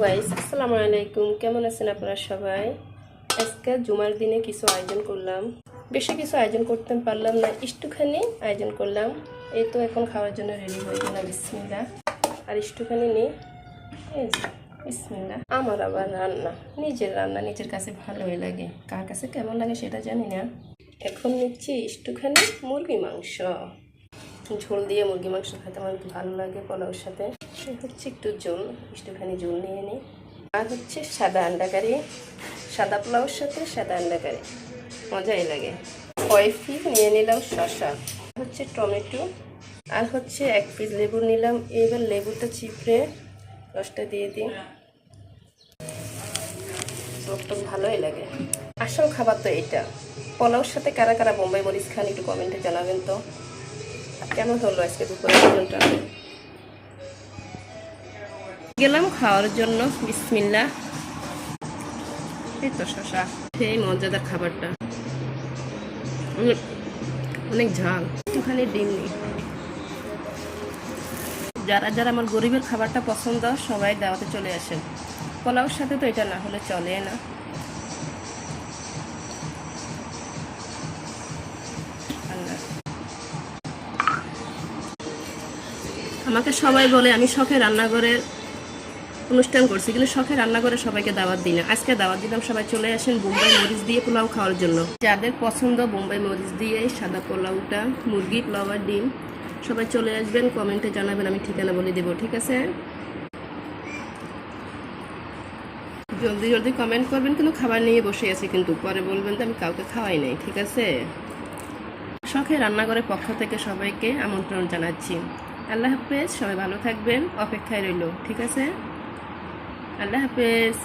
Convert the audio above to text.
Guys, আসসালামু আলাইকুম। কেমন আছেন আপনারা সবাই? আজকে জুমার দিনে কিছু আয়োজন করলাম। বেশি কিছু আয়োজন করতে পারলাম না, একটুখানি আয়োজন করলাম। এই তো এখন খাওয়ার জন্য রেডি হয়ে গেলাম। বিসমিল্লাহ। আর একটুখানি নেই, এই যে বিসমিল্লাহ। আমার আবার রান্না, নিজের রান্না নিজের কাছে ভালোই লাগে, কার কাছে কেমন লাগে সেটা জানি না। এখন নিচ্ছি একটুখানি মুরগি মাংস, ঝোল দিয়ে মুরগি মাংস খেতে আমার ভালো লাগে পোলাওর সাথে। হচ্ছে একটু ঝোল, একটুখানি ঝোল নিয়ে নিই। আর হচ্ছে সাদা আন্ডা কারি, সাদা পোলাওর সাথে সাদা আন্ডা কারি মজাই লাগে। কয়েক পিস নিয়ে নিলাম শসা, হচ্ছে টমেটো, আর হচ্ছে 1 পিস লেবু নিলাম। এবার লেবুটা চিপড়ে রসটা দিয়ে দিই, তো ভালোই লাগে। আসল খাবার তো এটা। পোলাওর সাথে কারা কারা বোম্বাই মরিচ খান একটু কমেন্টে জানাবেন তো। কেমন হলো আজকে দুপুরের ভোজনটা? গেলাম খাওয়ার জন্য। বিসমিল্লাহ। এই তো শসা, সেই মজাদার খাবারটা, অনেক ঝাল। একটুখানি ডিম নেই। যারা যারা আমার গরিবের খাবারটা পছন্দ সবাই দাওয়াতে চলে আসেন। পোলাওর সাথে তো এটা না হলে চলে না। আমাকে সবাই বলে আমি শখে রান্নাঘরের অনুষ্ঠান করছি, কিন্তু শখে রান্নাঘরে সবাইকে দাওয়াত দিই না। আজকে দাওয়াত দিলাম, সবাই চলে আসেন বোম্বাই মরিচ দিয়ে পোলাও খাওয়ার জন্য। যাদের পছন্দ বোম্বাই মরিচ দিয়ে সাদা পোলাওটা, মুরগি পোলাও আর ডিম, সবাই চলে আসবেন। কমেন্টে জানাবেন, আমি ঠিকানা বলে দেবো, ঠিক আছে? জলদি জলদি কমেন্ট করবেন, কিন্তু খাবার নিয়ে বসে আছি, কিন্তু পরে বলবেন তো আমি কাউকে খাওয়াই নাই, ঠিক আছে? শখে রান্নাঘরের পক্ষ থেকে সবাইকে আমন্ত্রণ জানাচ্ছি। আল্লাহ হাফেজ, সবাই ভালো থাকবেন, অপেক্ষায় রইল, ঠিক আছে? আল্লাহ হাফেজ।